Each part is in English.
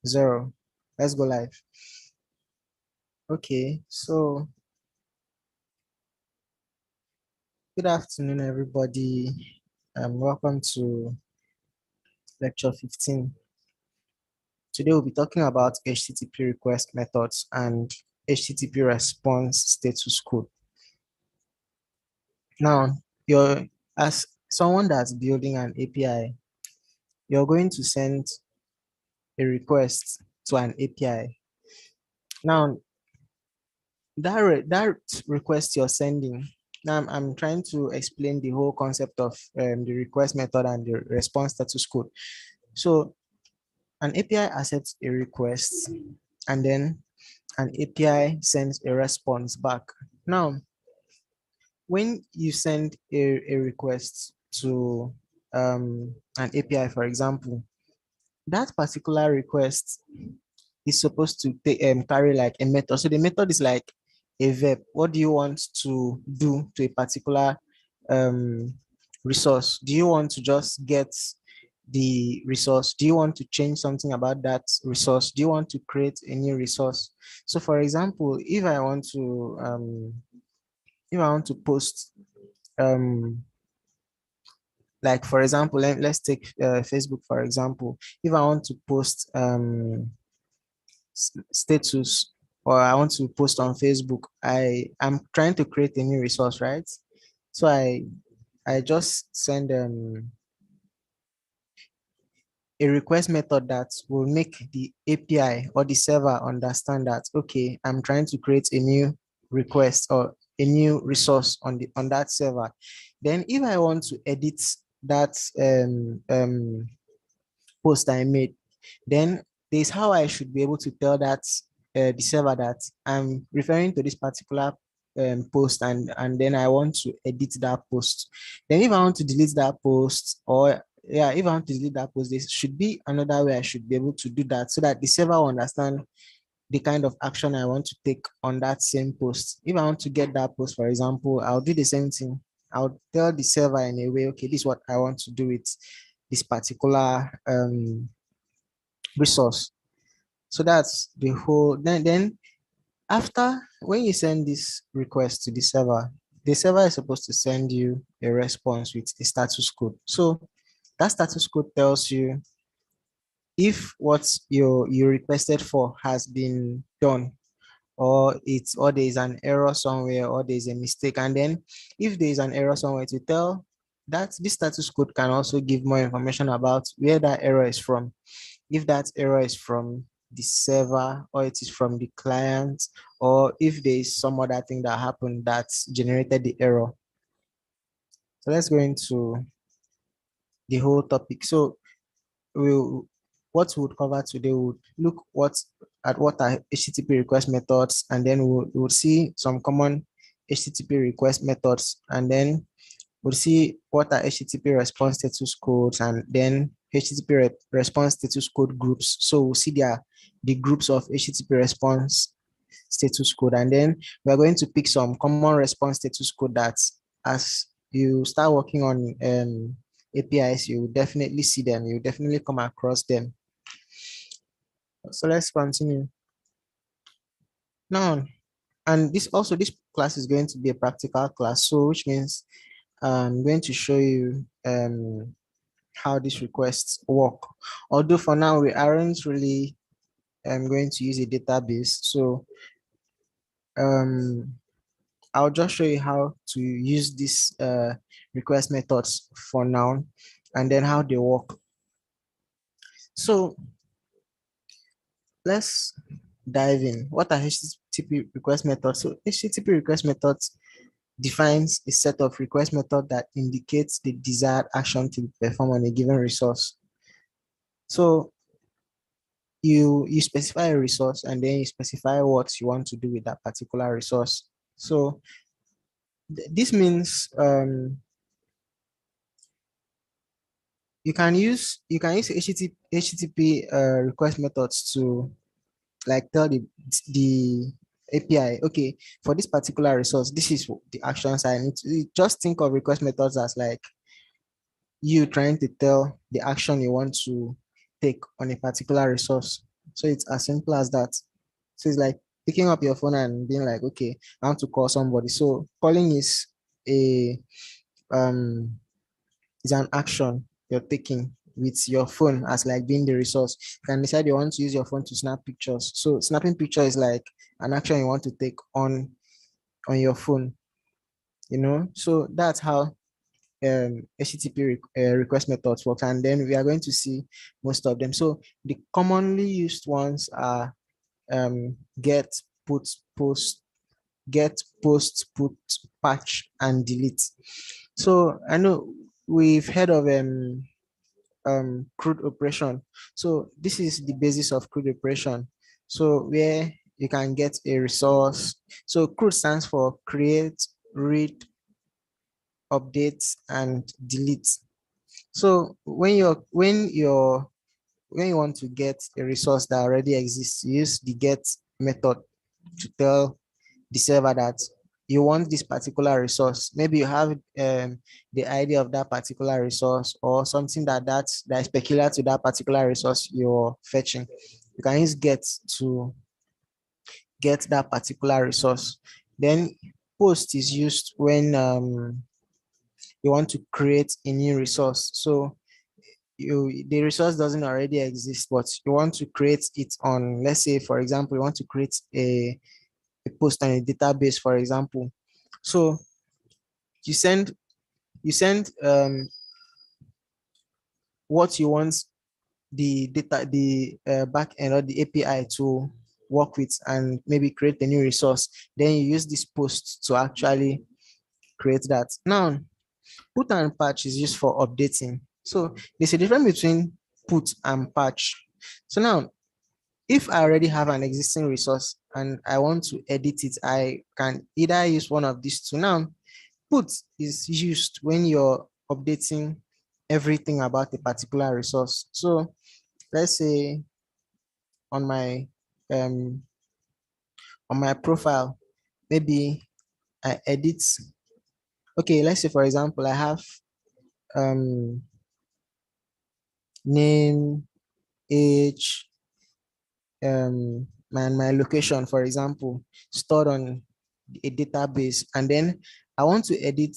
0. Let's go live. Okay, so good afternoon, everybody. Welcome to lecture 15. Today we'll be talking about HTTP request methods and HTTP response status code. Now, as someone that's building an API, you're going to send a request to an API. Now, that request you're sending, now I'm trying to explain the whole concept of the request method and the response status code. So an API accepts a request and then an API sends a response back. Now, when you send a request to an API, for example, that particular request is supposed to carry like a method. So the method is like a verb. What do you want to do to a particular um, resource? Do you want to just get the resource? Do you want to change something about that resource? Do you want to create a new resource? So for example, if I want to post like for example, let's take Facebook for example. If I want to post status or I want to post on Facebook, I'm trying to create a new resource, right? So I just send a request method that will make the API or the server understand that okay, I'm trying to create a new request or a new resource on that server. Then if I want to edit that post I made, then there's how I should be able to tell that the server that I'm referring to this particular post and then I want to edit that post. Then if I want to delete that post or yeah, if I want to delete that post, there should be another way I should be able to do that so that the server will understand the kind of action I want to take on that same post. If I want to get that post, for example, I'll do the same thing. I'll tell the server in a way, okay, this is what I want to do with this particular resource. So that's the whole. Then after when you send this request to the server is supposed to send you a response with a status code. So that status code tells you if what you requested for has been done or there is an error somewhere or there's a mistake. And then if there is an error somewhere to tell that this status code can also give more information about where that error is from. If that error is from the server or it is from the client, or if there is some other thing that happened that generated the error. So let's go into the whole topic. So we'll what we would cover today would look at what are HTTP request methods, and then we'll see some common HTTP request methods, and then we'll see what are HTTP response status codes, and then HTTP response status code groups. So we'll see the groups of HTTP response status code, and then we're going to pick some common response status code that as you start working on APIs, you will definitely see them, you will definitely come across them. So let's continue. Now, and this class is going to be a practical class, so which means I'm going to show you how these requests work. Although for now we aren't really going to use a database, so um, I'll just show you how to use these request methods for now, and then how they work. So let's dive in. What are HTTP request methods? So HTTP request methods defines a set of request methods that indicates the desired action to be performed on a given resource. So you specify a resource and then you specify what you want to do with that particular resource. So this means you can use HTTP request methods to like tell the API, okay, for this particular resource, this is the actions I need to just think of request methods as like you trying to tell the action you want to take on a particular resource. So it's as simple as that. So it's like picking up your phone and being like, okay, I want to call somebody. So calling a um is an action you're taking with your phone as like being the resource. You can decide you want to use your phone to snap pictures. So snapping picture is like an action you want to take on your phone, you know. So that's how HTTP request methods work, and then we are going to see most of them. So the commonly used ones are get, put, post, get, post, put, patch, and delete. So I know we've heard of CRUD operation. So this is the basis of CRUD operation. So where you can get a resource. So CRUD stands for create, read, update, and delete. So when you want to get a resource that already exists, you use the get method to tell the server that you want this particular resource. Maybe you have the idea of that particular resource or something that is peculiar to that particular resource you're fetching. You can use get to get that particular resource. Then post is used when you want to create a new resource. So the resource doesn't already exist, but you want to create it on, let's say, for example, you want to create a post on a database, for example. So you send what you want the data, the back end or the API to work with and maybe create a new resource. Then you use this post to actually create that. Now, put and patch is used for updating. So there's a difference between put and patch. So now, if I already have an existing resource and I want to edit it, I can either use one of these two. Now, put is used when you're updating everything about a particular resource. So let's say on my um on my profile, maybe I edit. Okay, let's say for example, I have um name, age, my location, for example, stored on a database, and then I want to edit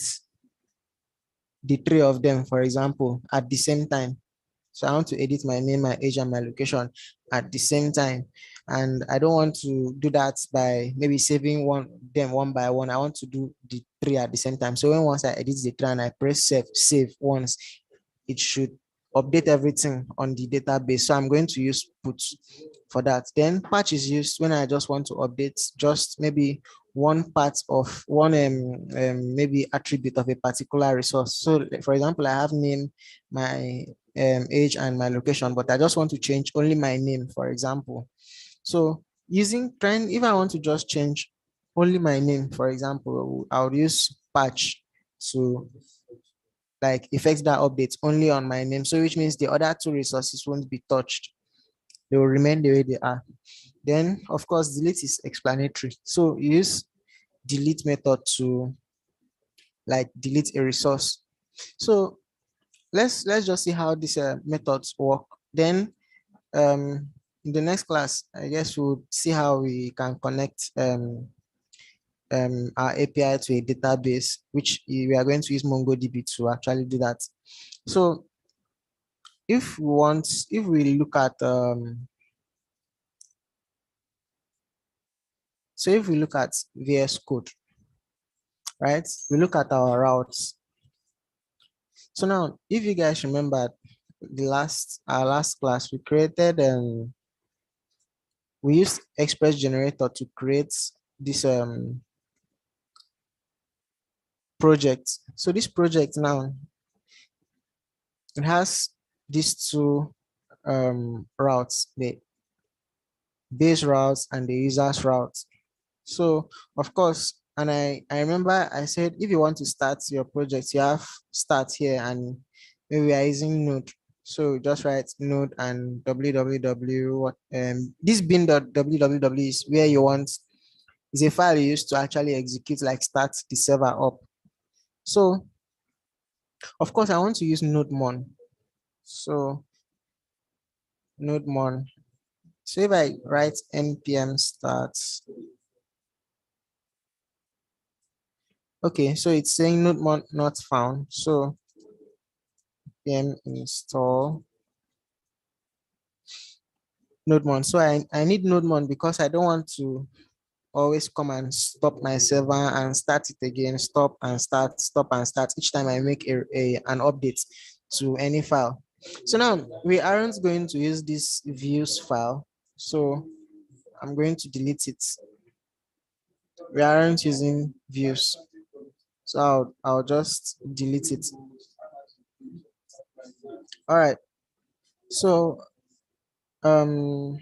the three of them, for example, at the same time. So I want to edit my name, my age, and my location at the same time. And I don't want to do that by maybe saving one by one. I want to do the three at the same time. So when once I edit the three and I press save once, it should update everything on the database. So I'm going to use put for that. Then patch is used when I just want to update just maybe one part of one maybe attribute of a particular resource. So like, for example, I have name, my age, and my location, but I just want to change only my name, for example. So if I want to just change only my name, for example, I would use patch to like effect that update only on my name. So which means the other two resources won't be touched. They will remain the way they are. Then of course, delete is explanatory. So you use delete method to like delete a resource. So let's just see how these methods work. Then in the next class, I guess we'll see how we can connect our API to a database, which we are going to use MongoDB to actually do that. So if we look at VS Code, right? We look at our routes. So now, if you guys remember our last class, we used Express Generator to create this project. So this project now, it has these two routes, the base routes and the users routes. So of course, and I remember I said, if you want to start your project, you have start here, and maybe we are using Node. So just write Node and www, what, this bin.www is where you want, is a file you use to actually execute, like start the server up. So of course, I want to use Nodemon. So Nodemon, So if I write npm start, okay, so it's saying Nodemon not found. So npm install Nodemon. So I need Nodemon because I don't want to always come and stop my server and start it again, stop and start, stop and start each time I make an update to any file. So now we aren't going to use this views file. So I'm going to delete it. We aren't using views. So I'll just delete it. All right. So um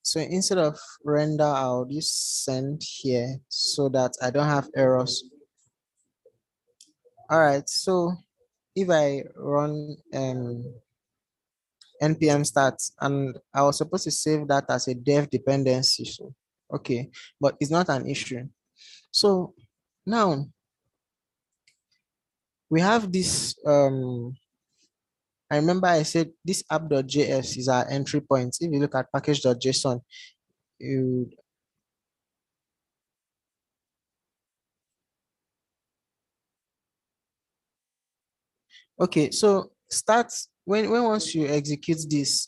so instead of render, I'll just send here so that I don't have errors. All right. So if I run npm start, and I was supposed to save that as a dev dependency. So okay, but it's not an issue. So now we have this I remember I said this app.js is our entry point. If you look at package.json, you okay, so start when once you execute this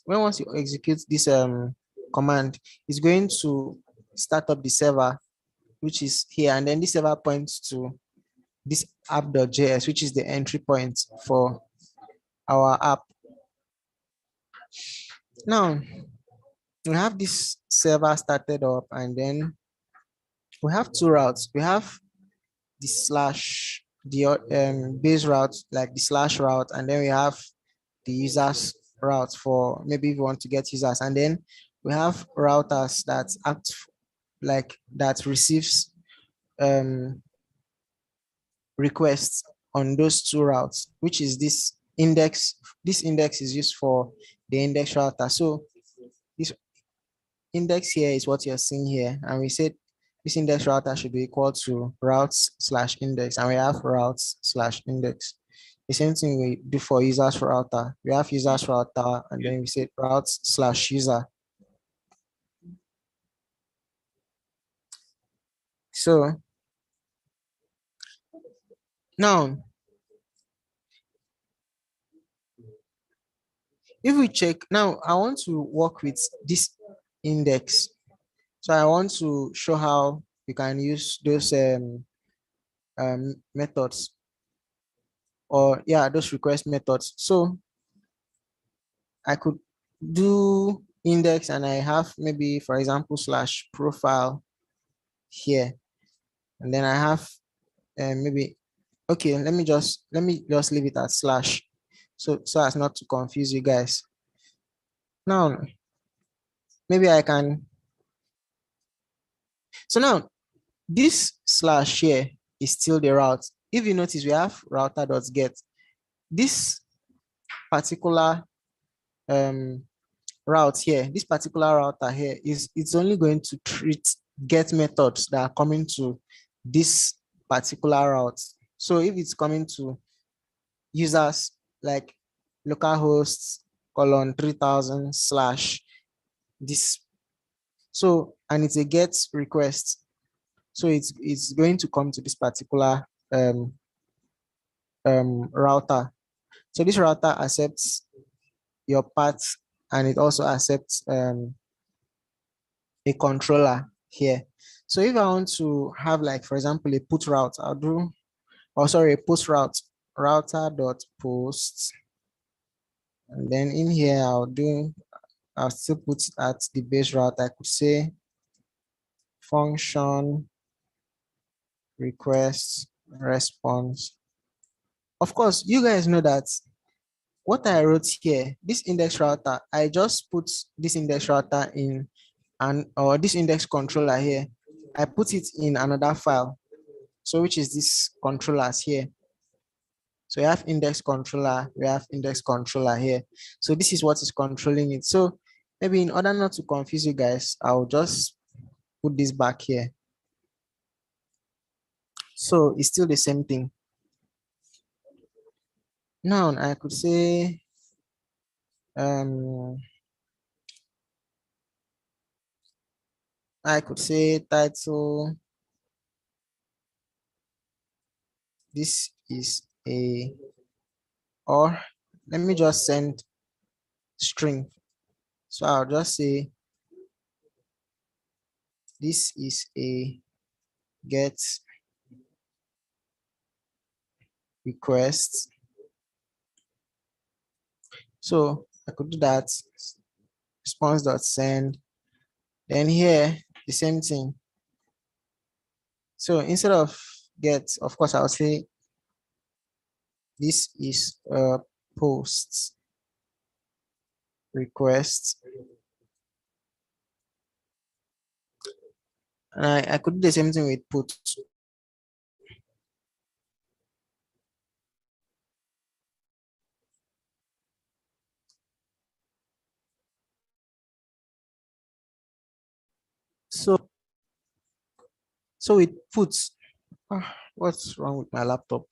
command, it's going to start up the server, which is here, and then this server points to this app.js, which is the entry point for our app. Now we have this server started up, and then we have two routes. We have the slash, the base route, like the slash route, and then we have the users route for maybe if you want to get users, and then we have routers that act like that receives requests on those two routes, which is this index. This index is used for the index router. So this index here is what you're seeing here. And we said this index router should be equal to routes slash index. And we have routes slash index. The same thing we do for users router. We have users router, and then we say routes slash user. So now, if we check, now I want to work with this index. So I want to show how you can use those methods, or yeah, those request methods. So I could do index, and I have maybe, for example, slash profile here, and then I have maybe, okay, let me just leave it at slash, so as not to confuse you guys. Now maybe I can, so now this slash here is still the route. If you notice, we have router.get. This particular um route here, this particular router here, is it's only going to treat get methods that are coming to this particular route. So if it's coming to users like localhost colon 3000 slash this, so and it's a get request, so it's going to come to this particular router. So this router accepts your path, and it also accepts a controller here. So if I want to have, like, for example, a put route, I'll do, oh, sorry, a post route, router.post. And then in here, I'll still put at the base route. I could say function request response. Of course, you guys know that what I wrote here, this index router, I just put this index router in, and or this index controller here, I put it in another file. So which is this controllers here. So we have index controller, we have index controller here. So this is what is controlling it. So maybe in order not to confuse you guys, I'll just put this back here. So it's still the same thing. Now I could say um I could say title, this is a, or let me just send string. So I'll just say this is a get request. So I could do that, response.send. Then here, the same thing. So instead of get, of course, I'll say this is a post request. And I could do the same thing with put. So with put, what's wrong with my laptop?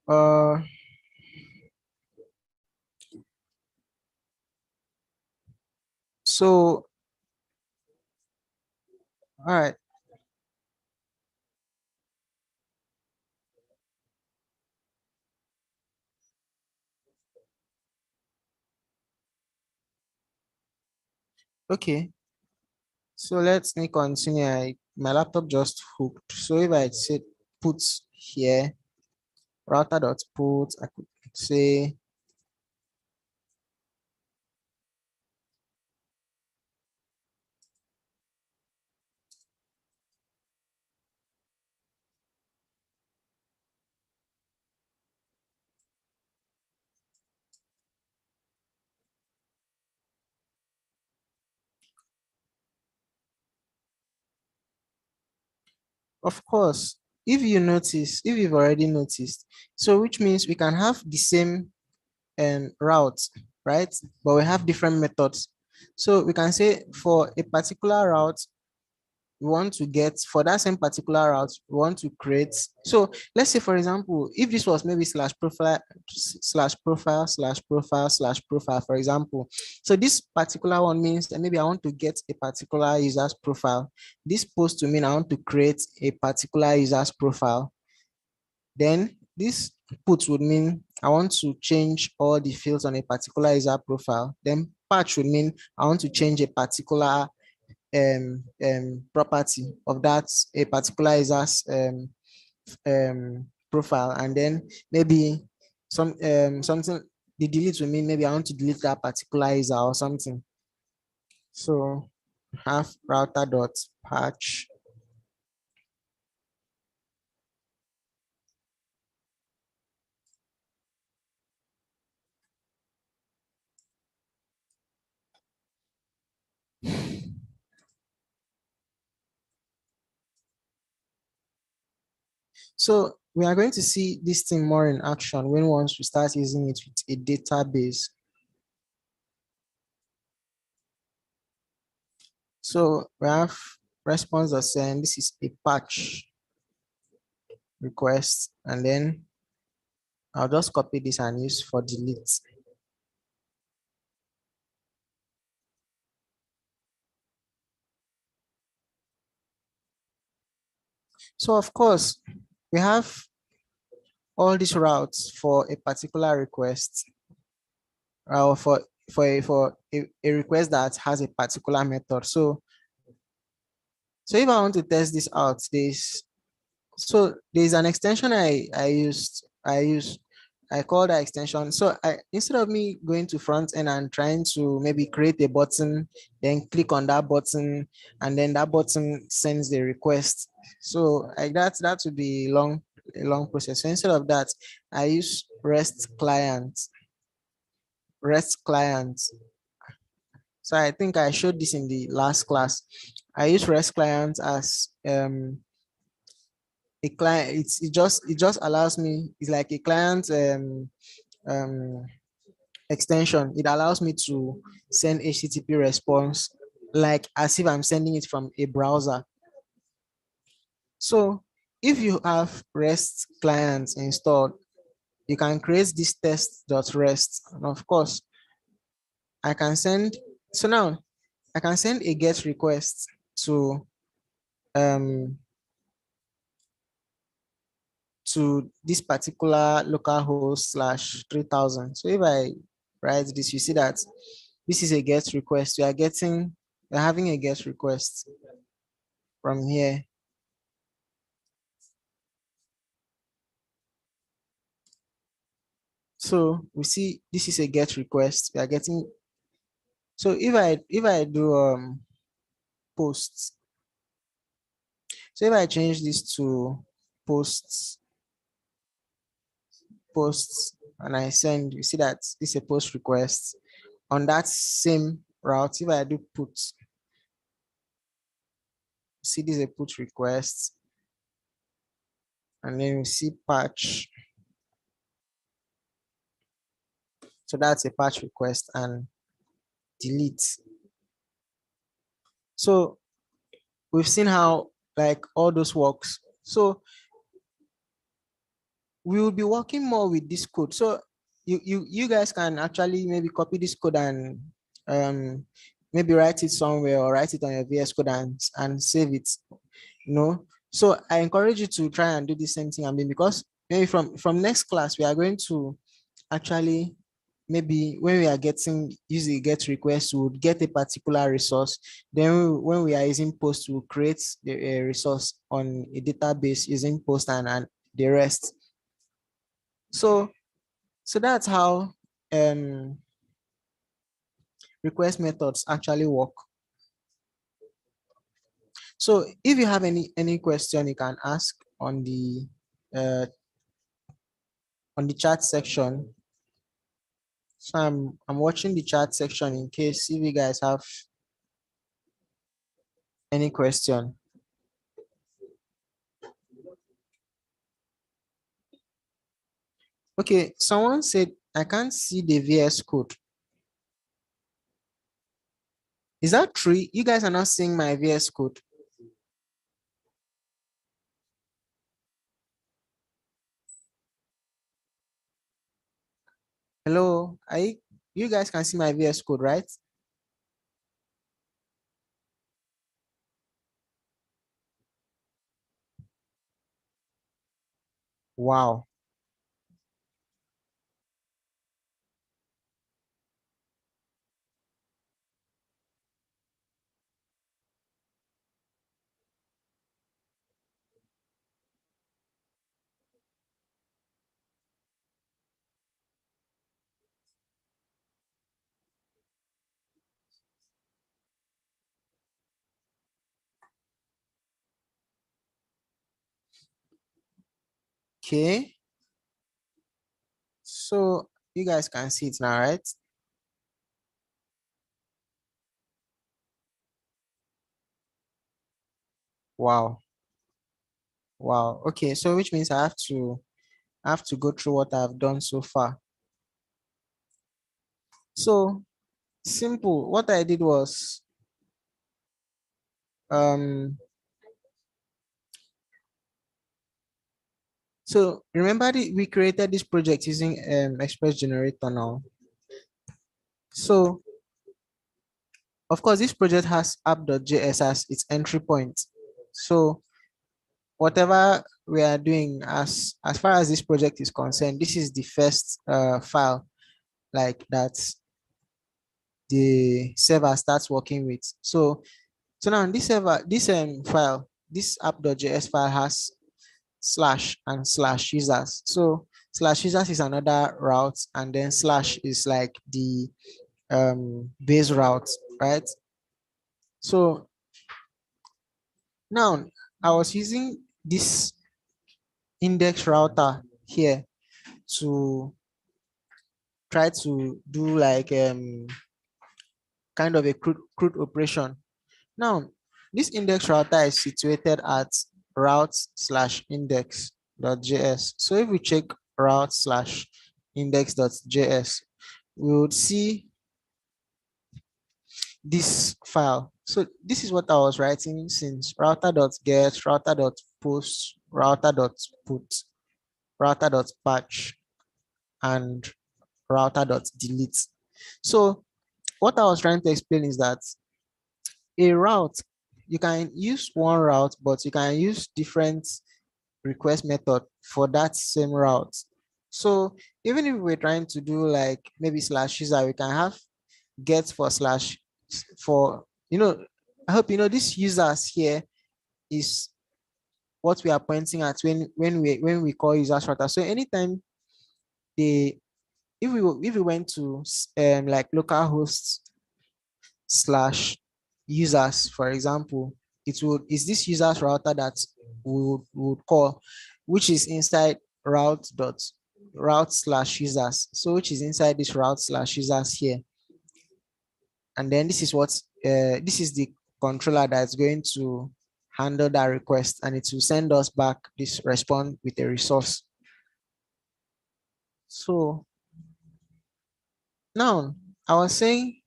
Uh, so all right. Okay. So let me continue. My laptop just hooked. So if I say put here, router dot put, I could say, of course, if you've already noticed, so which means we can have the same route, right? But we have different methods. So we can say for a particular route, we want to get, for that same particular route, we want to create. So let's say, for example, if this was maybe slash profile, slash profile, slash profile, slash profile, for example. So this particular one means that maybe I want to get a particular user's profile. This post to mean I want to create a particular user's profile. Then this put would mean I want to change all the fields on a particular user profile. Then patch would mean I want to change a particular property of that a particular user's profile. And then maybe something, the delete will mean maybe I want to delete that particular user or something. So have router dot patch. So we are going to see this thing more in action when once we start using it with a database. So we have response that saying this is a patch request, and then I'll just copy this and use for delete. So of course, we have all these routes for a particular request, or for a request that has a particular method. So if I want to test this out, there's an extension I call that extension. So instead of me going to front end and trying to maybe create a button, then click on that button, and then that button sends the request. So like that would be a long process. So instead of that, I use REST client. So I think I showed this in the last class. I use REST client as a client. It just allows me. It's like a client um, extension. It allows me to send HTTP response like as if I'm sending it from a browser. So if you have REST clients installed, you can create this test.rest. And of course, I can send, so now I can send a GET request to um this particular localhost slash 3000. So if I write this, you see that this is a GET request. We're having a GET request from here. So we see this is a GET request. We are getting, so if I do posts, so if I change this to posts, and I send, you see that this is a post request. On that same route, if I do put, see this is a put request, and then we see patch. So that's a patch request and delete. So we've seen how like all those works. So we will be working more with this code. So you guys can actually maybe copy this code and maybe write it somewhere or write it on your VS Code and save it. So I encourage you to try and do the same thing. I mean, because maybe from next class we are going to actually, maybe when we are getting usually get requests, we would get a particular resource. Then when we are using post, we'll create a resource on a database using post and the rest. So that's how request methods actually work. So if you have any question, you can ask uh, on the chat section. So I'm watching the chat section in case if you guys have any question. Okay, someone said I can't see the VS Code. Is that true? You guys are not seeing my VS Code. Hello, you guys can see my VS Code, right? Wow. Okay. So you guys can see it now, right? Wow. Wow. Okay. So which means I have to go through what I've done so far. So simple. What I did was um so remember we created this project using Express Generator now. So of course this project has app.js as its entry point. So whatever we are doing as far as this project is concerned, this is the first file like that the server starts working with. So now this server, this file, this app.js file has slash and slash users. So slash users is another route, and then slash is like the base route, right? So now I was using this index router here to try to do like kind of a crude operation. Now, this index router is situated at route slash index.js. So if we check route slash index.js, we would see this file. So this is what I was writing since router.get, post, router.put, router.patch, and router.delete. So what I was trying to explain is that a route, you can use one route, but you can use different request method for that same route. So even if we're trying to do like maybe slash user, we can have get for slash for, I hope this users here is what we are pointing at when we call users router. So anytime they if we went to like localhost slash users, for example, is this users router that we would call, which is inside route slash users. So which is inside this route slash users here. And then this is this is the controller that's going to handle that request, and it will send us back this response with a resource. So now I was saying,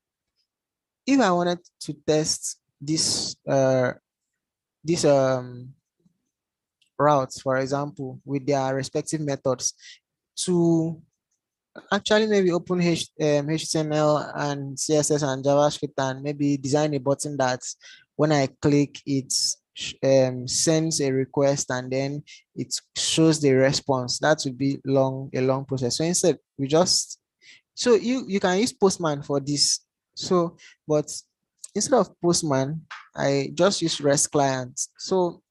if I wanted to test this routes, for example, with their respective methods, to actually maybe open HTML and CSS and JavaScript and maybe design a button that when I click it sends a request and then it shows the response. That would be a long process. So instead, you can use Postman for this. So, but instead of Postman, I just use REST clients. So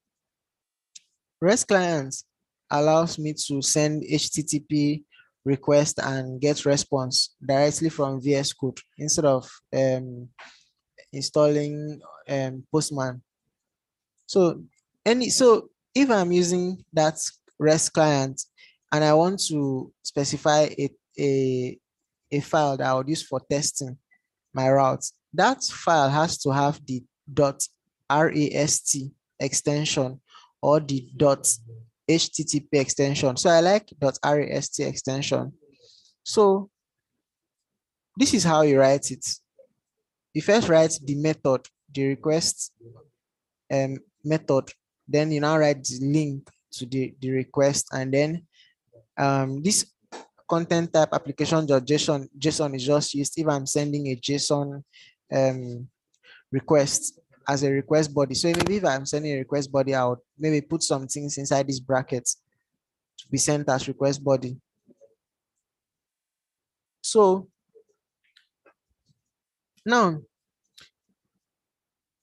REST clients allows me to send HTTP request and get response directly from VS Code instead of installing Postman. So if I'm using that REST client and I want to specify a file that I would use for testing my routes, that file has to have the .rest extension or the .http extension. So I like .rest extension. So this is how you write it. You first write the method, the request method, then you now write the link to the request, and then this content type application.json is just used if I'm sending a JSON request as a request body. So maybe if I'm sending a request body, I would maybe put some things inside these brackets to be sent as request body. So now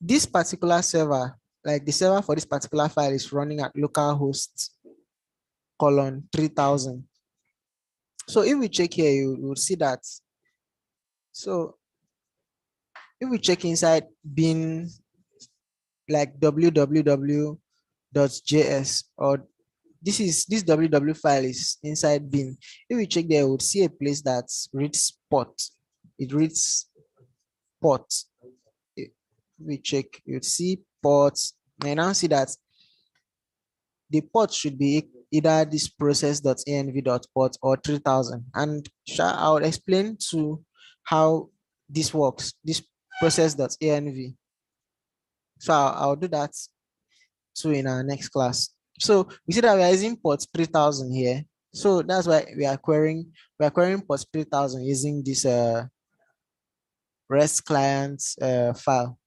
this particular server, like the server for this particular file, is running at localhost colon 3000. So if we check here, you will see that. So if we check inside bin like www.js, or this www file is inside bin. If we check there, we would see a place that reads port. It reads port. If we check, you'd see ports. And now see that the port should be either this process.env.port or 3000. And I will explain to how this works, this process.env. So I'll do that too in our next class. So we see that we are using port 3000 here. So that's why we are querying port 3000 using this REST client file.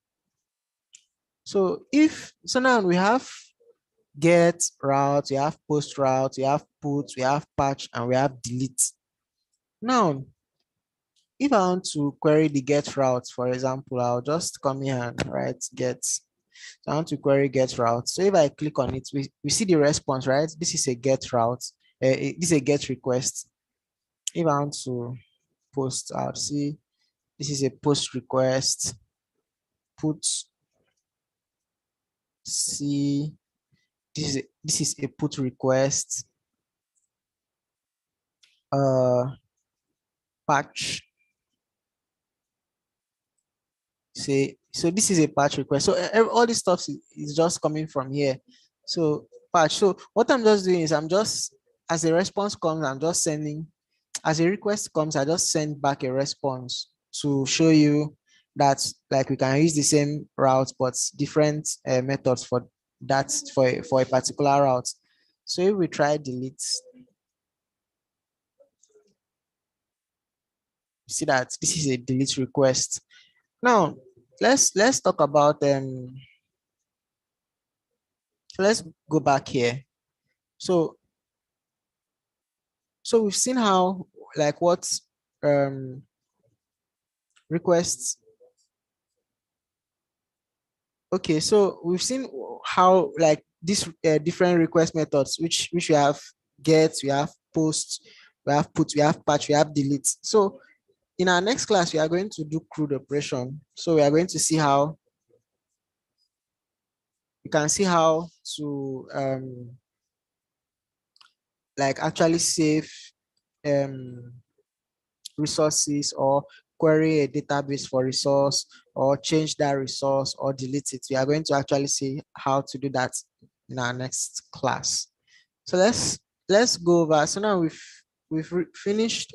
So now we have get route, we have post route, we have put, we have patch, and we have delete. Now, if I want to query the get route, for example, I'll just come here and write get. So I want to query get route. So if I click on it, we see the response, right? This is a get route. This is a get request. If I want to post, I'll see this is a post request. Put, see, this is a put request. Patch. Say, so this is a patch request. So all this stuff is just coming from here. So patch. So what I'm just doing is as a response comes, I'm just sending, as a request comes, I just send back a response to show you that like we can use the same route but different methods for that's for a particular route. So if we try delete, see that this is a delete request. Now let's talk about let's go back here. So we've seen how, like, what um requests. Okay, so we've seen how, like, these different request methods, which we have: get, we have post, we have put, we have patch, we have delete. So in our next class, we are going to do CRUD operation. So we are going to see how you can see how to like actually save um resources, or query a database for resource, or change that resource, or delete it. We are going to actually see how to do that in our next class. So let's go over. So now we've finished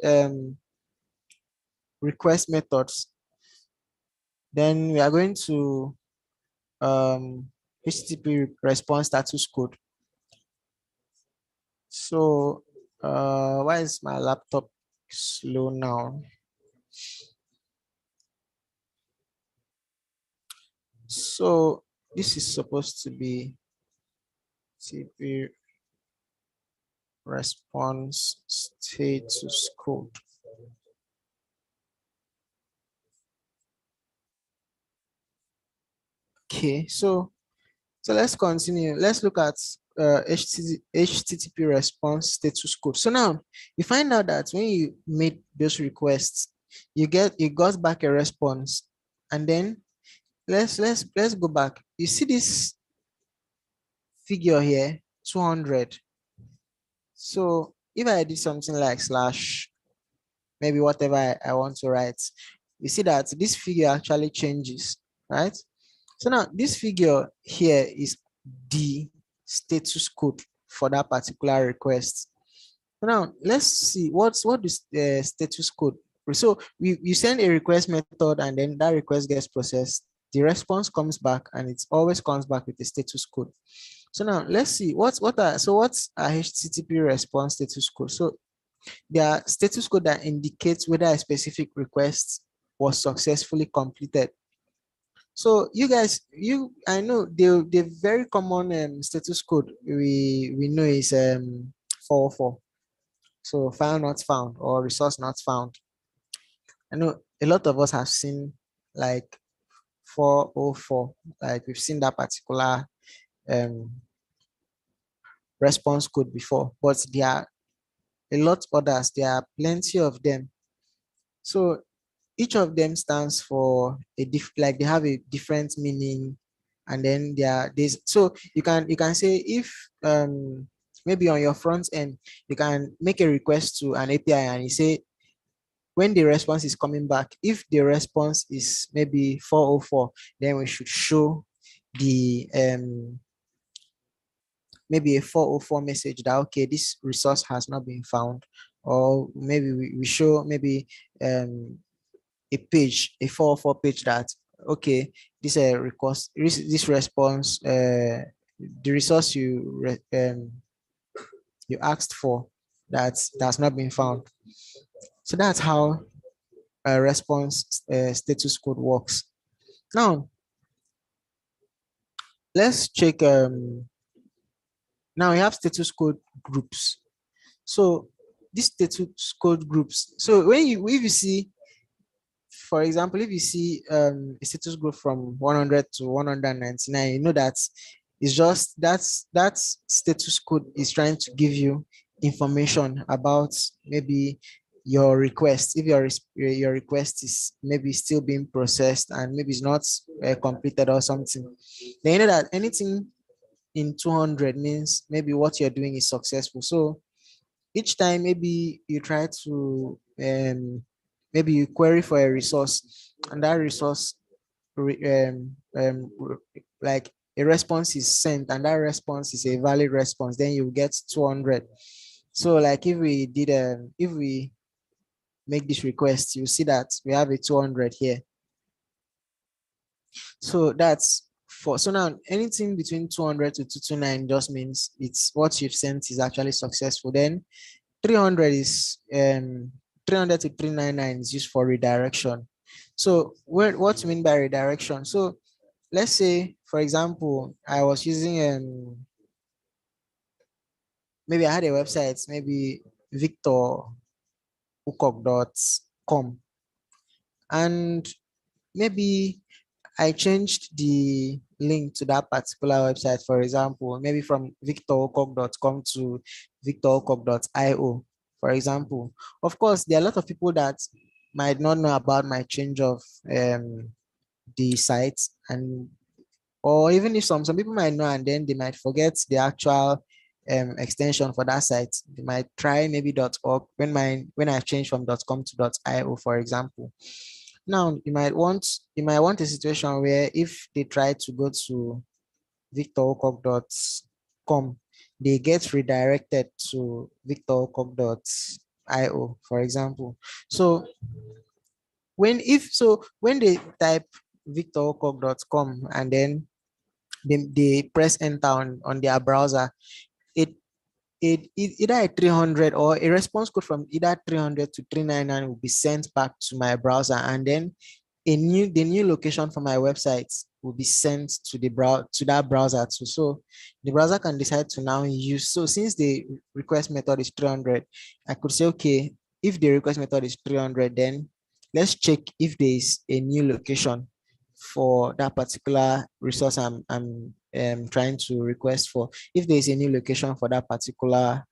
request methods. Then we are going to HTTP response status code. So why is my laptop slow now? So this is supposed to be TP response status code. Okay, so let's continue. Let's look at HTTP response status code. So now you find out that when you made those requests, you got back a response, and then let's go back. You see this figure here, 200. So if I did something like slash, maybe whatever I want to write, you see that this figure actually changes, right? So now this figure here is the status code for that particular request. So now let's see what is the status code. So you send a request method, and then that request gets processed. The response comes back, and it always comes back with the status code. So now let's see what's a HTTP response status code. So there are status code that indicates whether a specific request was successfully completed. So you guys, I know the very common status code we know is 404. So file not found, or resource not found. I know a lot of us have seen like 404, like we've seen that particular um response code before, but there are a lot others. There are plenty of them. So each of them stands for like they have a different meaning, and then there's so you can say if maybe on your front end you can make a request to an API, and you say when the response is coming back, if the response is maybe 404, then we should show the maybe a 404 message that okay, this resource has not been found. Or maybe we show maybe a page, a 404 page, that okay, this request, this response, the resource you asked for, that's not been found. So that's how a response status code works. Now let's check. Now we have status code groups. So these status code groups. So if you see, for example, if you see a status group from 100 to 199, you know that it's just that status code is trying to give you information about maybe your request. If your request is maybe still being processed, and maybe it's not completed or something, then you know that anything in 200 means maybe what you're doing is successful. So each time maybe you try to maybe you query for a resource, and that resource like a response is sent, and that response is a valid response, then you get 200. So like if we make this request, you see that we have a 200 here. So that's for, so now anything between 200 to 229 just means it's what you've sent is actually successful. Then 300 is 300 to 399 is used for redirection. So what do you mean by redirection? So let's say, for example, I was using maybe I had a website, maybe victorhookok.com, and maybe I changed the link to that particular website, for example, maybe from victorhookok.com to victorhookok.io, for example. Of course, there are a lot of people that might not know about my change of the site, and or even if some people might know and then they might forget the actual extension for that site. They might try maybe .org when I change from .com to .io, for example. Now you might want a situation where if they try to go to victorhookok.com, they get redirected to victorhookok.io, for example. So when they type victorhookok.com and then they press enter on their browser, it either a 300 or a response code from either 300 to 399 will be sent back to my browser, and then the new location for my website will be sent to that browser too. So the browser can decide to now use, so since the request method is 300, I could say, okay, if the request method is 300, then let's check if there is a new location for that particular resource I'm trying to request for. If there is a new location for that particular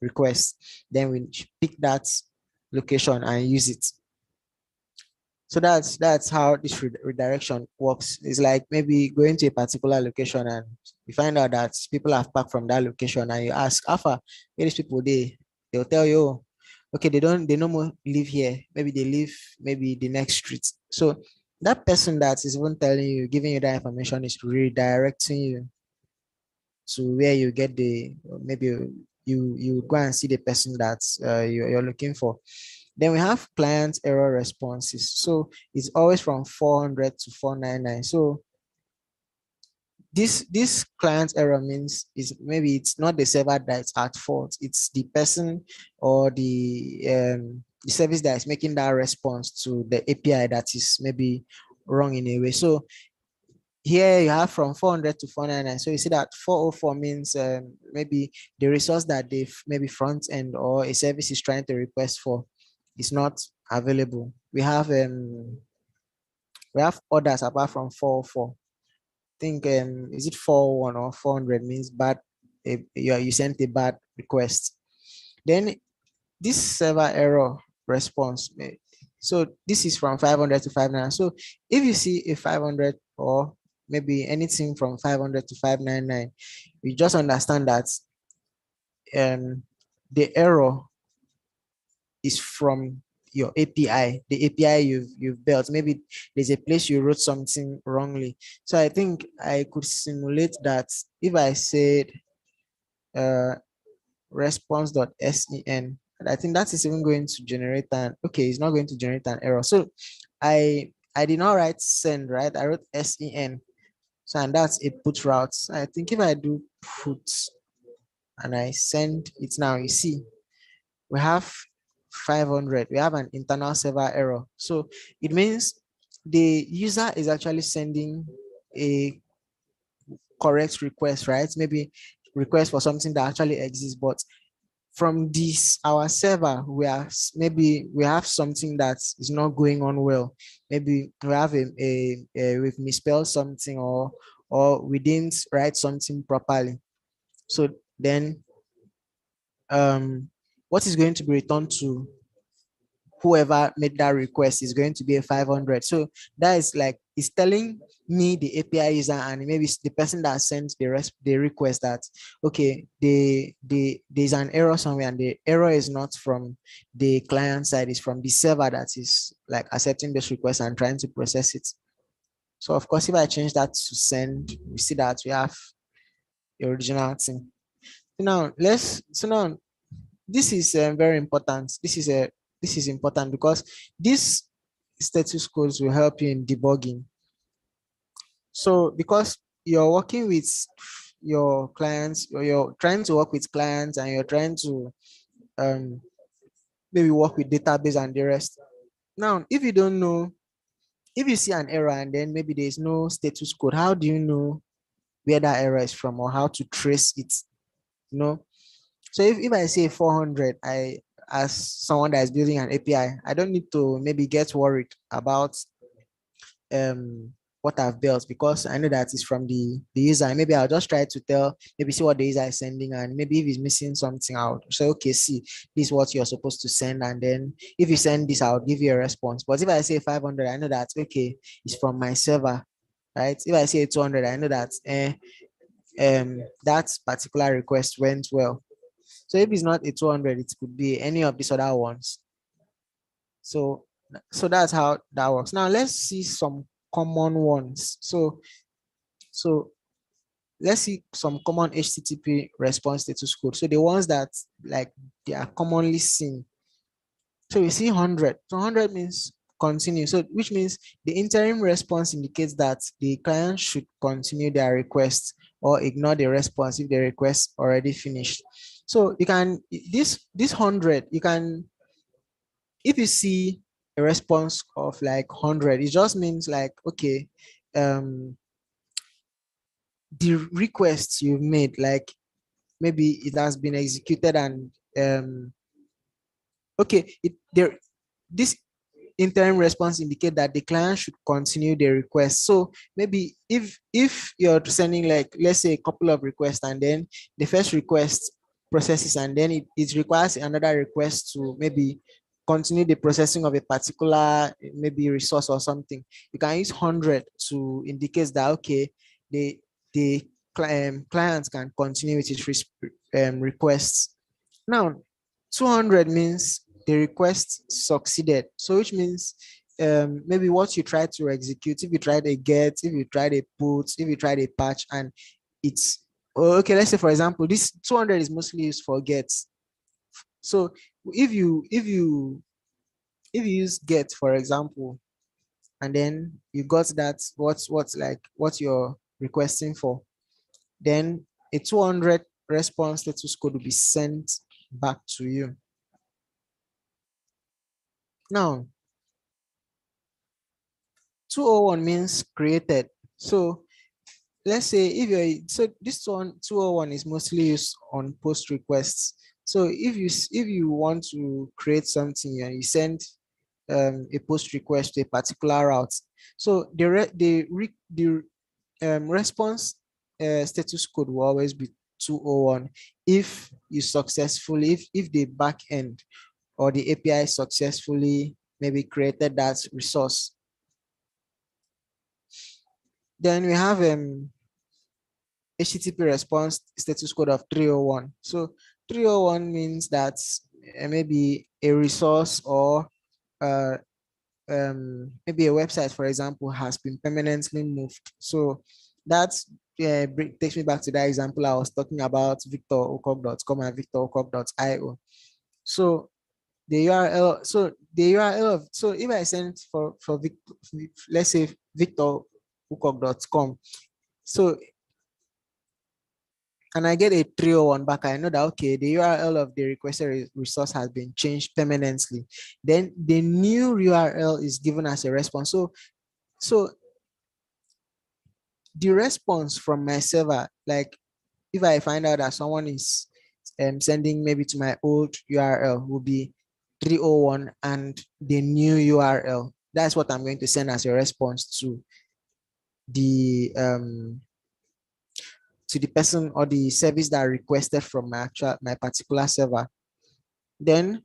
request, then we pick that location and use it. So that's how this redirection works. It's like maybe going to a particular location and you find out that people have parked from that location, and you ask, Alpha, where these people they'll tell you, "Oh, okay, they no more live here. Maybe they live maybe the next street." So that person that is even telling you, giving you that information, is redirecting you to where you get maybe you go and see the person that you're looking for. Then we have client error responses. So it's always from 400 to 499. So this client error means is maybe it's not the server that's at fault, it's the person or the service that is making that response to the API that is maybe wrong in a way. So here you have from 400 to 499. So you see that 404 means maybe the resource that they've maybe front end or a service is trying to request for is not available. We have others apart from 404. Think is it 401 or 400 means bad, you sent a bad request. Then this server error response, so this is from 500 to 599. So if you see a 500 or maybe anything from 500 to 599, you just understand that the error is from your API, the API you've built. Maybe there's a place you wrote something wrongly. So I think I could simulate that if I said uh, response.sen, I think that is even going to generate okay, it's not going to generate an error. So I did not write send, right? I wrote sen. So, and that's a put route. So I think if I do put and I send it now, you see we have 500. We have an internal server error. So it means the user is actually sending a correct request, right? Maybe request for something that actually exists, but from this our server maybe we have something that is not going on well. Maybe we have we've misspelled something, or we didn't write something properly. So then what is going to be returned to whoever made that request is going to be a 500. So that is like it's telling me, the API user, and maybe it's the person that sent the request, that okay, there's an error somewhere, and the error is not from the client side, it's from the server that is like accepting this request and trying to process it. So of course, if I change that to send, we see that we have the original thing. So now this is very important. This is important because these status codes will help you in debugging. So because you're working with your clients, or you're trying to work with clients, and you're trying to um, maybe work with database and the rest. Now, if you don't know, if you see an error and then maybe there's no status code, how do you know where that error is from or how to trace it? You know, so if I say 400, as someone that is building an API, I don't need to maybe get worried about um what I've built, because I know that it's from the user. And maybe I'll just try to tell, maybe see what the user is sending, and maybe if he's missing something, I'll say, okay, see, this is what you're supposed to send, and then if you send this, I'll give you a response. But if I say 500, I know that okay, it's from my server, right? If I say 200, I know that that particular request went well. So if it's not a 200, it could be any of these other ones. So that's how that works. Now let's see some common ones. So let's see some common HTTP response status code. So the ones that like they are commonly seen. So we see 100. So 100 means continue. So which means the interim response indicates that the client should continue their request or ignore the response if the request already finished. So you can this 100, you can, if you see a response of like 100, it just means like okay, um the requests you've made, like maybe it has been executed, and okay, it there this interim response indicate that the client should continue the request. So maybe if you're sending, like, let's say a couple of requests, and then the first request processes, and then it requires another request to maybe continue the processing of a particular maybe resource or something, you can use 100 to indicate that okay, the clients can continue with its requests. Now 200 means the request succeeded. So which means maybe what you try to execute, if you tried a get, if you tried a put, if you tried a patch, and it's okay, let's say for example, this 200 is mostly used for gets. So if you use get, for example, and then you got that what's like what you're requesting for, then a 200 response status code will be sent back to you. Now 201 means created. So let's say if you're, so this one 201 is mostly used on post requests. So if you want to create something and you send a post request to a particular route, so the response status code will always be 201 if you successfully, if the back end or the API successfully maybe created that resource. Then we have HTTP response status code of 301. So 301 means that maybe a resource or uh, maybe a website, for example, has been permanently moved. So that's takes me back to that example I was talking about, victorokok.com and victorokok.io. So the URL, so the URL of, so if I send for let's say victorokok.com, so and I get a 301 back, I know that okay, the URL of the requested resource has been changed permanently. Then the new URL is given as a response. So the response from my server, like if I find out that someone is sending maybe to my old URL, will be 301, and the new URL. That's what I'm going to send as a response the um, to the person or the service that requested from my particular server. Then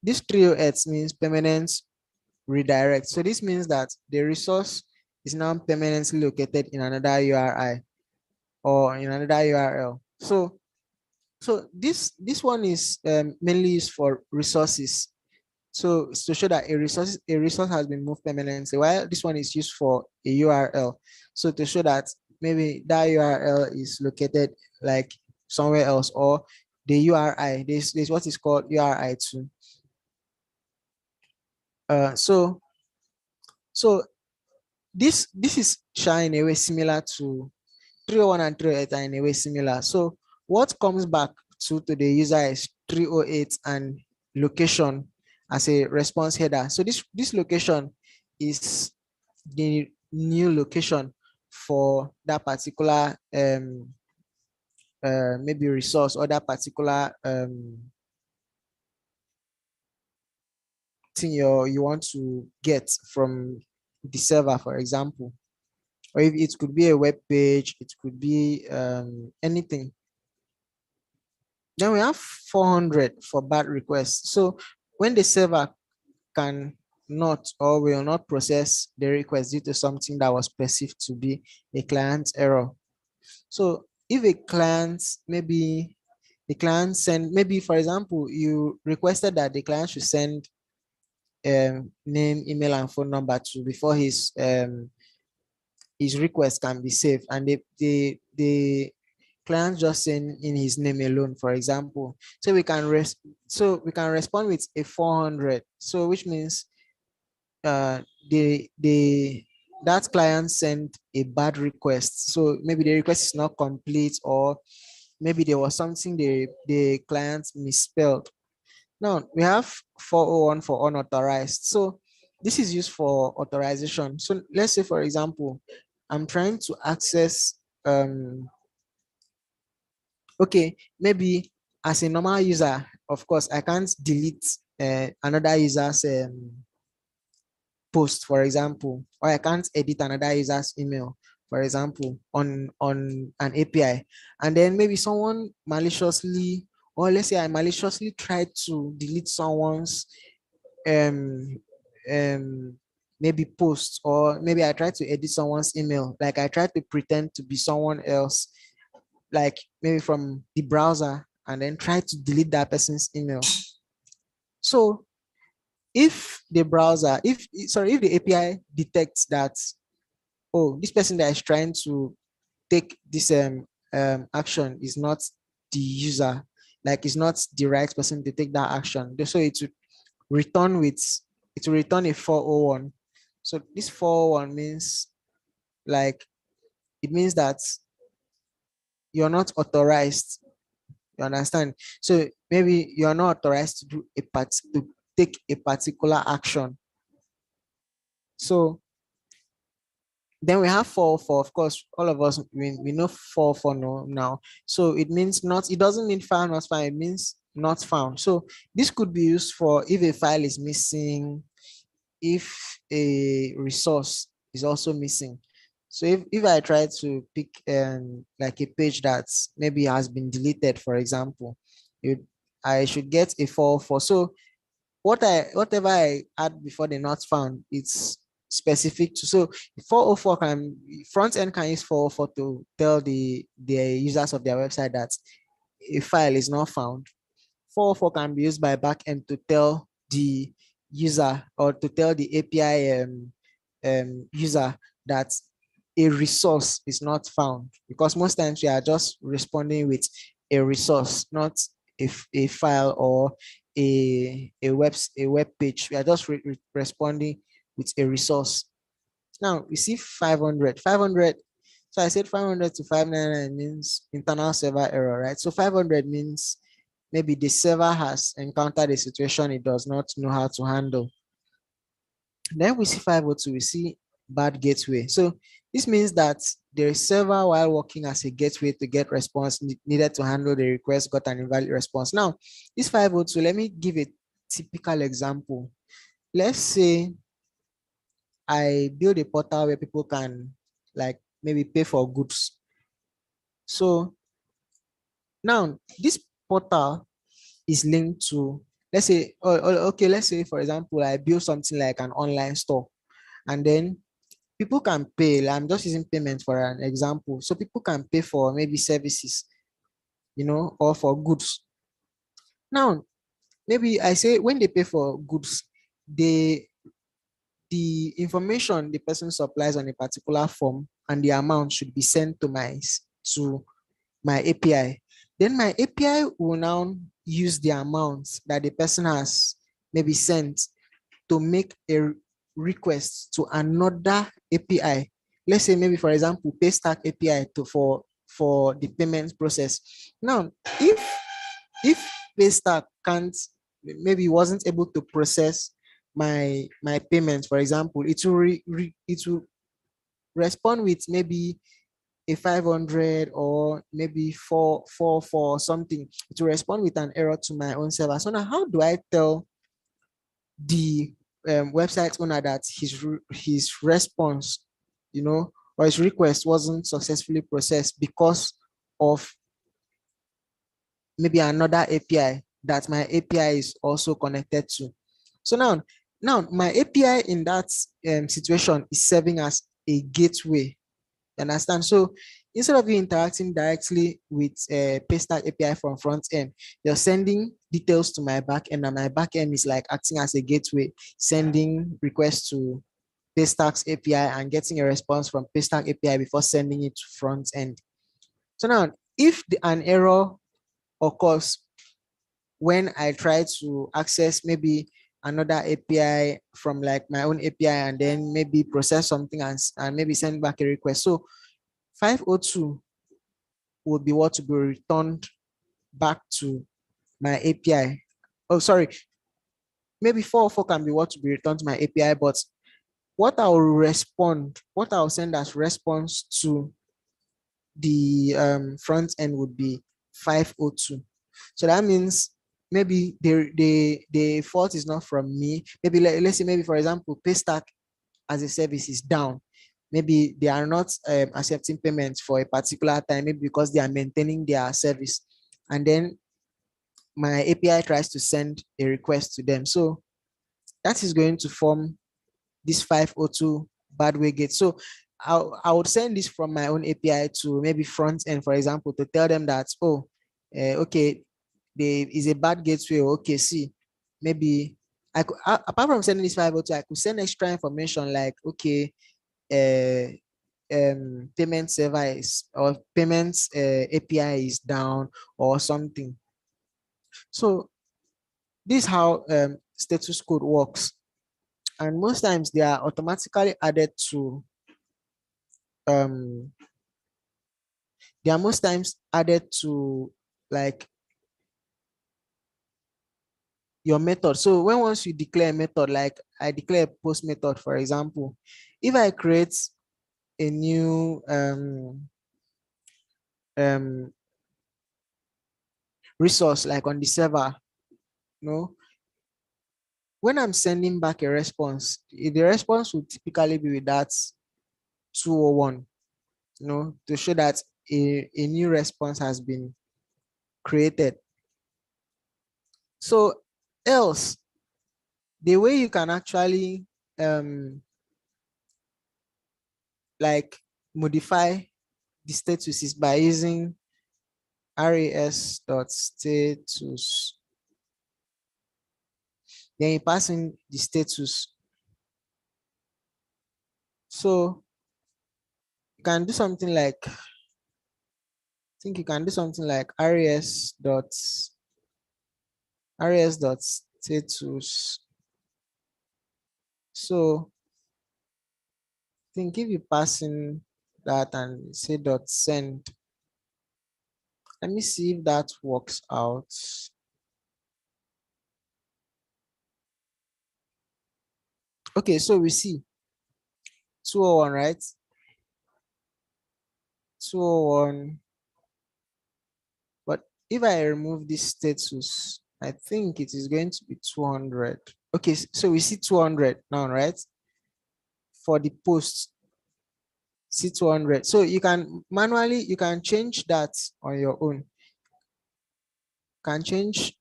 this 308 means permanence redirect. So this means that the resource is now permanently located in another URI or in another URL. So this one is mainly used for resources. So to show that a resource has been moved permanently, while this one is used for a URL. So to show that maybe that URL is located like somewhere else, or the URI, there's what is called URI too. So this is share in a way similar to 301 and 308 are in a way similar. So what comes back to the user is 308 and location as a response header. So this location is the new location for that particular maybe resource or that particular thing you want to get from the server, for example. Or if it could be a web page, it could be anything. Then we have 400 for bad requests. So when the server can not or will not process the request due to something that was perceived to be a client error. So if a client, maybe the client send, maybe for example, you requested that the client should send name, email, and phone number to before his request can be saved, and the client just send in his name alone, for example. So we can respond with a 400. So which means uh the that client sent a bad request. So maybe the request is not complete, or maybe there was something the client misspelled. Now we have 401 for unauthorized. So this is used for authorization. So let's say, for example, I'm trying to access okay, maybe as a normal user, of course, I can't delete another user's post, for example, or I can't edit another user's email, for example, on an API. And then maybe someone maliciously, or let's say I maliciously tried to delete someone's um maybe post, or maybe I tried to edit someone's email, like I tried to pretend to be someone else, like maybe from the browser, and then try to delete that person's email. So if the browser, if the API detects that, oh, this person that is trying to take this action is not the user, like is not the right person to take that action, so return with it will return a 401. So this 401 means, like, it means that you're not authorized. You understand? So maybe you're not authorized to do to take a particular action. So then we have 404. Of course, all of us we know 404 no, now. So it means not, it doesn't mean file not found, it means not found. So this could be used for if a file is missing, if a resource is also missing. So if I try to pick like a page that maybe has been deleted, for example, I should get a 404. So whatever I add before the not found, it's specific to, so 404 can, front end can use 404 to tell the users of their website that a file is not found. 404 can be used by backend to tell the user, or to tell the API user that a resource is not found, because most times we are just responding with a resource, not a file or a web page. We are just responding with a resource. Now we see 500. So I said 500 to 599 means internal server error, right? So 500 means maybe the server has encountered a situation it does not know how to handle. Then we see 502, we see bad gateway. So this means that the server, while working as a gateway to get response, needed to handle the request, got an invalid response. Now, this 502, let me give a typical example. Let's say I build a portal where people can, like, maybe pay for goods. So now this portal is linked to, let's say, okay, let's say, for example, I build something like an online store, and then people can pay. I'm just using payment for an example. So people can pay for maybe services, or for goods. Now, maybe I say when they pay for goods, the information the person supplies on a particular form and the amount should be sent to my API. Then my API will now use the amount that the person has maybe sent to make a request to another API. let's say maybe for example, Paystack API for the payment process. Now, if Paystack can't, maybe wasn't able to process my payments, for example, it will respond with maybe a 500 or maybe 444 something. It will respond with an error to my own server. So now how do I tell the website owner that his response, or his request wasn't successfully processed because of maybe another API that my API is also connected to? So now my API in that situation is serving as a gateway. You understand? So instead of you interacting directly with Paystack API from front end, you're sending details to my back end, and my back end is like acting as a gateway, sending requests to Paystack's API and getting a response from Paystack API before sending it to front end. So now, if an error occurs when I try to access maybe another API from like my own API and then maybe process something and maybe send back a request. So 502 would be what to be returned back to my API. Oh, sorry. Maybe 404 can be what to be returned to my API, but what I'll send as response to the front end would be 502. So that means maybe the fault is not from me. Maybe let's say maybe for example, Paystack as a service is down. Maybe they are not accepting payments for a particular time, maybe because they are maintaining their service. And then my API tries to send a request to them. So that is going to form this 502 bad way gate. So I would send this from my own API to maybe front end, for example, to tell them that, oh, okay, there is a bad gateway. Okay, see, maybe I could, apart from sending this 502, I could send extra information like, okay, payment server is, or payments API is down or something. So this is how status code works. And most times they are automatically added to um they are most times added to like your method. So when once you declare a method, like I declare a post method, for example, if I create a new um resource like on the server, when I'm sending back a response, the response will typically be with that 201, to show that a new response has been created. So else, the way you can actually like modify the status is by using res.status. Then you pass in the status. So you can do something like, I think you can do something like res.status. So I think if you pass in that and say dot send, let me see if that works out. Okay, so we see 201, right? 201. But if I remove this status, I think it is going to be 200. Okay, so we see 200 now, right? For the post, see 200. So you can manually, you can change that on your own. Can change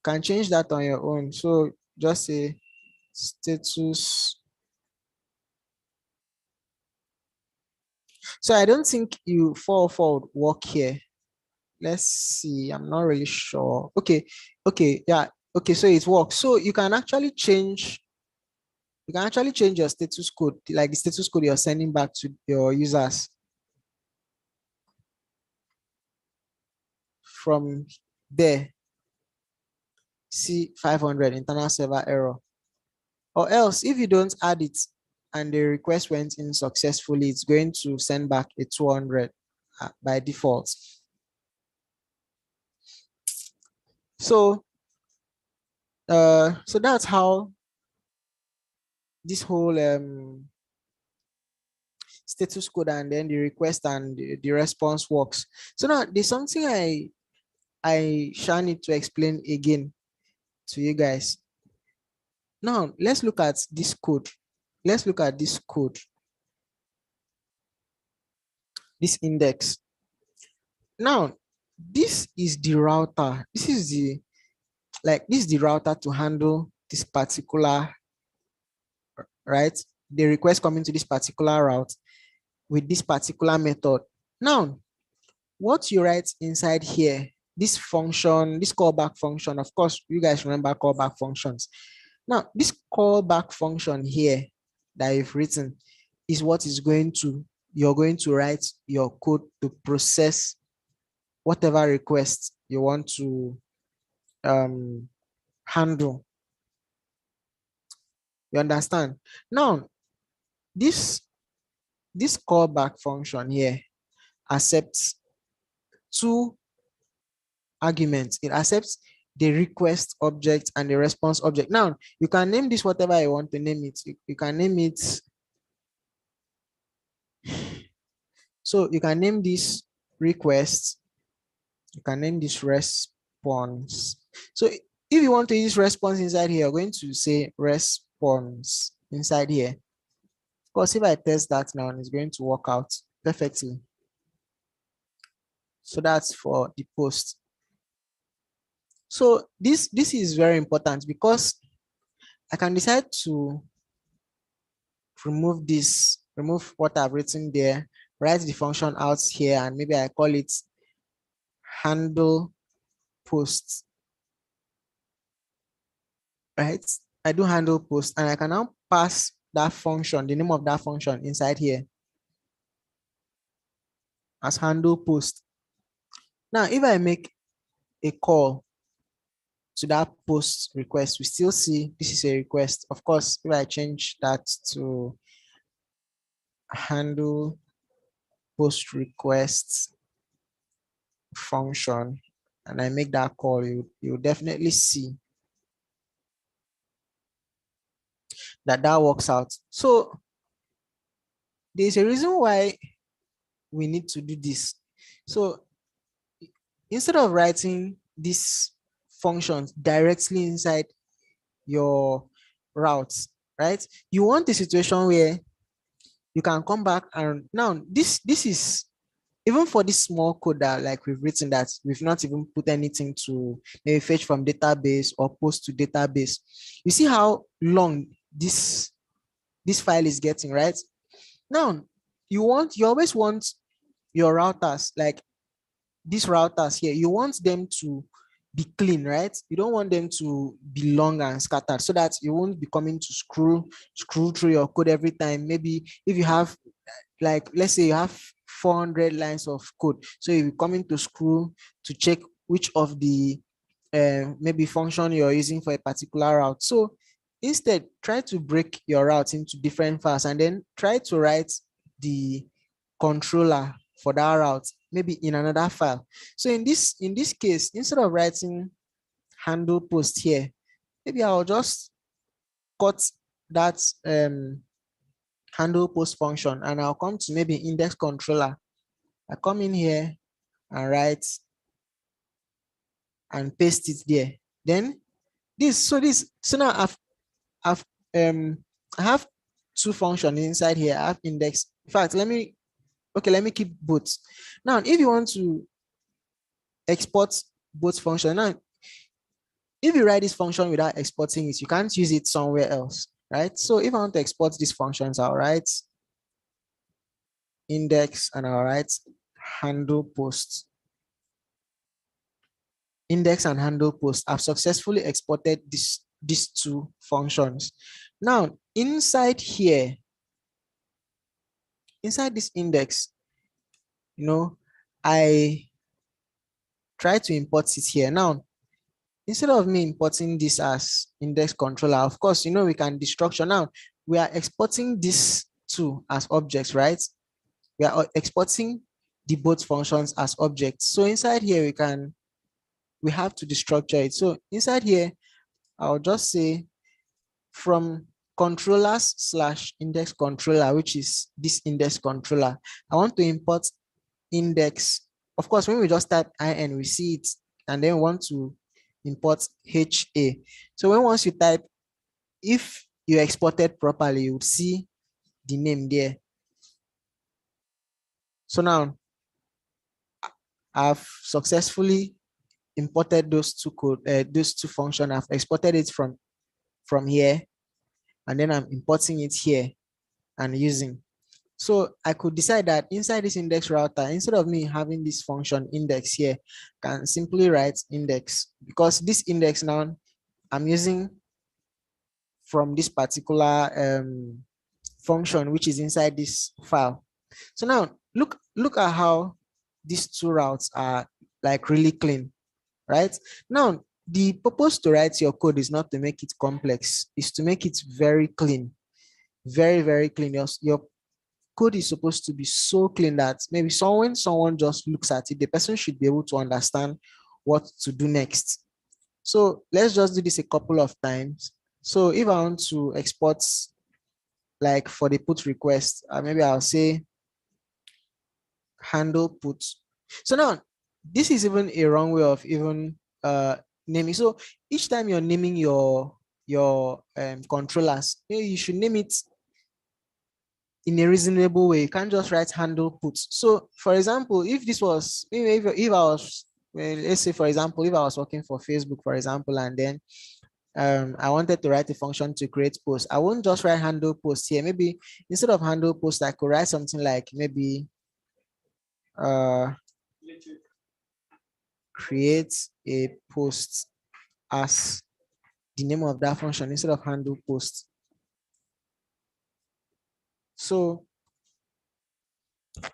that on your own. So just say status. So I don't think you 404 would work here. Let's see. I'm not really sure. Okay, yeah. Okay, so it works. So you can actually change your status code, like the status code you're sending back to your users from there. See 500 internal server error. Or else, if you don't add it, and the request went in successfully, it's going to send back a 200 by default. So so that's how this whole status code and then the request and the response works. So now there's something I shall need to explain again to you guys. Now let's look at this code. Let's look at this code, this index. Now this is the router. This is the router to handle this particular, right? The request coming to this particular route with this particular method. Now, what you write inside here, this function, this callback function, of course, you guys remember callback functions. Now, this callback function here that you've written is what is you're going to write your code to process whatever request you want to handle. You understand? Now, this callback function here accepts two arguments. It accepts the request object and the response object. Now, you can name this whatever you want to name it. You can name it. So you can name this request. You can name this response. So if you want to use response inside here, you're going to say response inside here. Of course, if I test that now, it's going to work out perfectly. So that's for the post. So this is very important because I can decide to remove this, remove what I've written there, write the function out here, and maybe I call it handle post. Right? I do handle post, and I can now pass that function, the name of that function inside here as handle post. Now, if I make a call to that post request, we still see this is a request. Of course, if I change that to handle post request function and I make that call, you definitely see that works out. So there's a reason why we need to do this. So instead of writing these functions directly inside your routes, right? You want a situation where you can come back and now this is even for this small code that like we've written that we've not even put anything to maybe fetch from database or post to database. You see how long this file is getting, right? Now you always want your routers, like these routers here, you want them to be clean, right? You don't want them to be long and scattered so that you won't be coming to scroll through your code every time. Maybe if you have, like, let's say you have 400 lines of code, so you're coming to scroll to check which of the maybe function you're using for a particular route. So instead, try to break your route into different files and then try to write the controller for that route maybe in another file. So in this case, instead of writing handle post here, maybe I'll just cut that handle post function and I'll come to maybe index controller. I come in here and write and paste it there. Then so now I have two functions inside here. I have index. In fact, let me keep both. Now, if you want to export both function, now if you write this function without exporting it, you can't use it somewhere else, right? So if I want to export these functions, I'll write index and I'll write handle post. Index and handle post. I've successfully exported these two functions. Now, inside here, inside this index, I try to import it here. Now, instead of me importing this as index controller, of course, we can destructure. Now, we are exporting these two as objects, right? We are exporting the both functions as objects. So inside here, we have to destructure it. So inside here, I'll just say from controllers slash index controller, which is this index controller, I want to import index. Of course, when we just type in, we see it, and then we want to import HA. So when once you type, if you exported properly, you would see the name there. So now I've successfully imported those two functions. I've exported it from here, and then I'm importing it here and using. So I could decide that inside this index router, instead of me having this function index here, can simply write index, because this index now I'm using from this particular function which is inside this file. So now look at how these two routes are like really clean, right? Now the purpose to write your code is not to make it complex, is to make it very clean, very, very clean. Your code is supposed to be so clean that maybe someone just looks at it, the person should be able to understand what to do next. So let's just do this a couple of times. So if I want to export, like for the put request, maybe I'll say handle put. So now this is even a wrong way of even naming. So each time you're naming your controllers, you should name it in a reasonable way. You can't just write handle put. So for example, if this was, maybe if I was, well, let's say for example, if I was working for Facebook, for example, and then I wanted to write a function to create posts, I won't just write handle post here. Maybe instead of handle post, I could write something like maybe create a post as the name of that function instead of handle post. So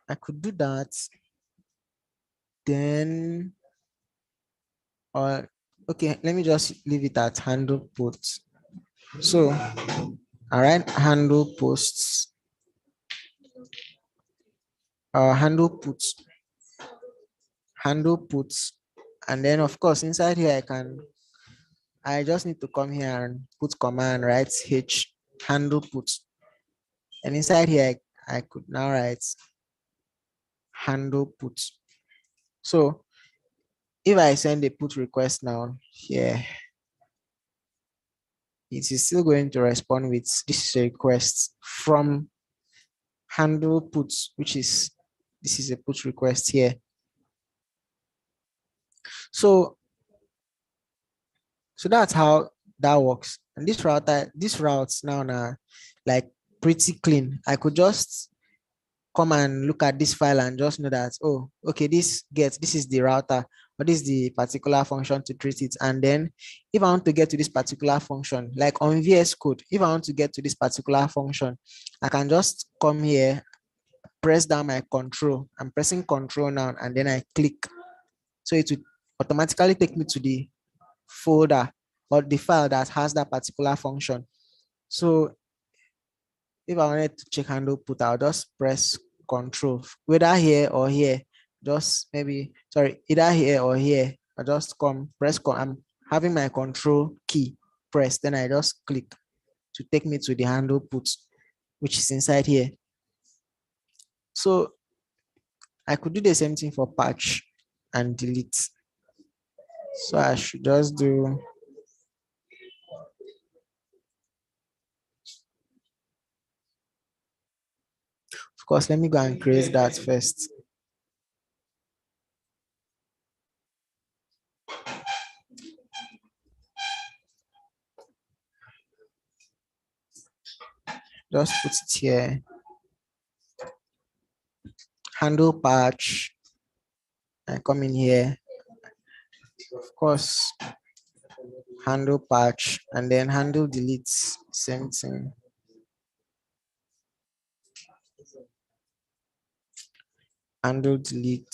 I could do that. Then, okay, let me just leave it at handle post. So, all right, handle posts, handle puts, and then of course inside here I just need to come here and put command, write h handle put, and inside here I could now write handle put. So if I send a put request now here, it is still going to respond with this request from handle put, which is, this is a put request here. So that's how that works. And these routes now are like pretty clean. I could just come and look at this file and just know that, oh, okay, this is the router, or this is the particular function to treat it. And then if I want to get to this particular function, like on VS Code, if I want to get to this particular function, I can just come here, press down my control. I'm pressing control now, and then I click. So it will automatically take me to the folder or the file that has that particular function. So if I wanted to check handle put, I'll just press control, whether here or here, just maybe, sorry, either here or here. I just I'm having my control key pressed, then I just click to take me to the handle put, which is inside here. So I could do the same thing for patch and delete. So I should just do, of course, let me go and create that first. Just put it here. Handle patch. I come in here. Of course, handle patch, and then handle delete, same thing. Handle delete.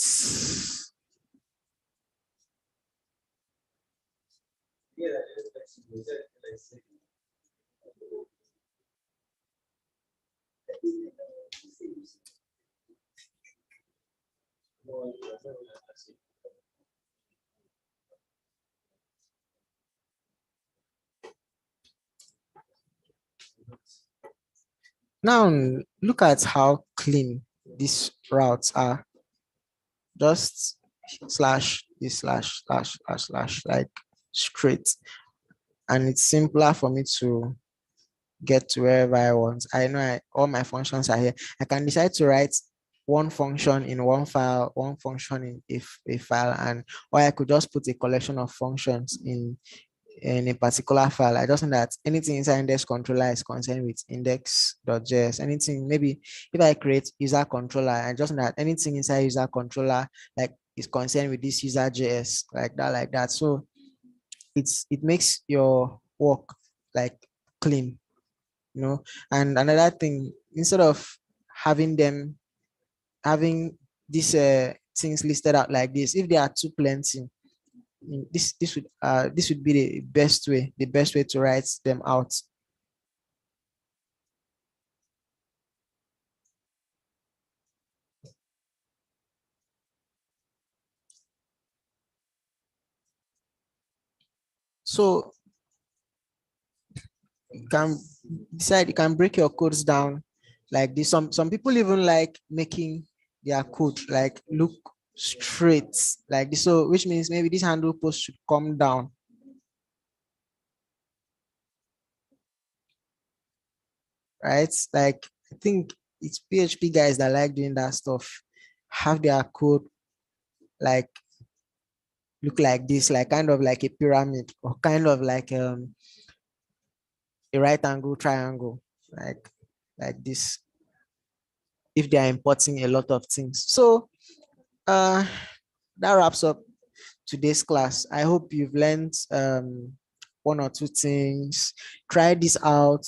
Now look at how clean these routes are. Just slash this slash like straight, and it's simpler for me to get to wherever I want. I know all my functions are here. I can decide to write one function in one file, one function in if a file, and or I could just put a collection of functions in a particular file. I just know that anything inside index controller is concerned with index.js. Anything, maybe if I create user controller, I just know that anything inside user controller like is concerned with this user.js, like that. So it makes your work like clean, you know. And another thing, instead of having them having these things listed out like this, if they are too plenty, this would be the best way to write them out. So you can decide, you can break your codes down like this. Some people even like making their code like look straight like this, so which means maybe this handle post should come down, right? Like I think it's PHP guys that like doing that stuff, have their code like look like this, like kind of like a pyramid, or kind of like a right angle triangle, like this, if they are importing a lot of things. So uh that wraps up today's class. I hope you've learned one or two things. Try this out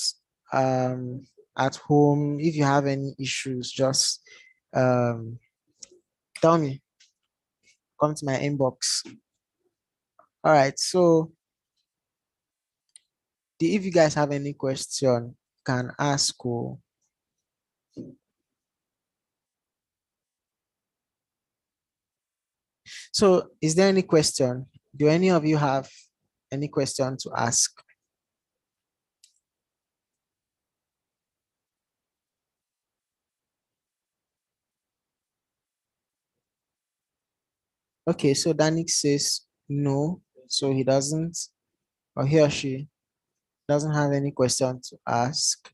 at home. If you have any issues, just um, tell me. Come to my inbox. All right. So if you guys have any question, can ask. Oh. So is there any question? Do any of you have any question to ask? Okay, so Danik says no, so he doesn't, or he or she doesn't have any question to ask.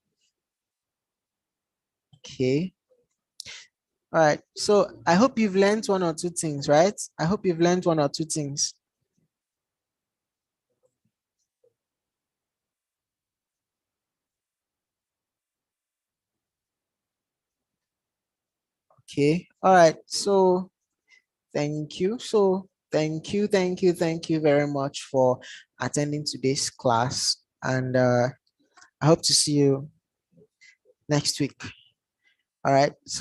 Okay. All right. So I hope you've learned one or two things, right? I hope you've learned one or two things. Okay. All right. So thank you. So thank you very much for attending today's class. And I hope to see you next week. All right. So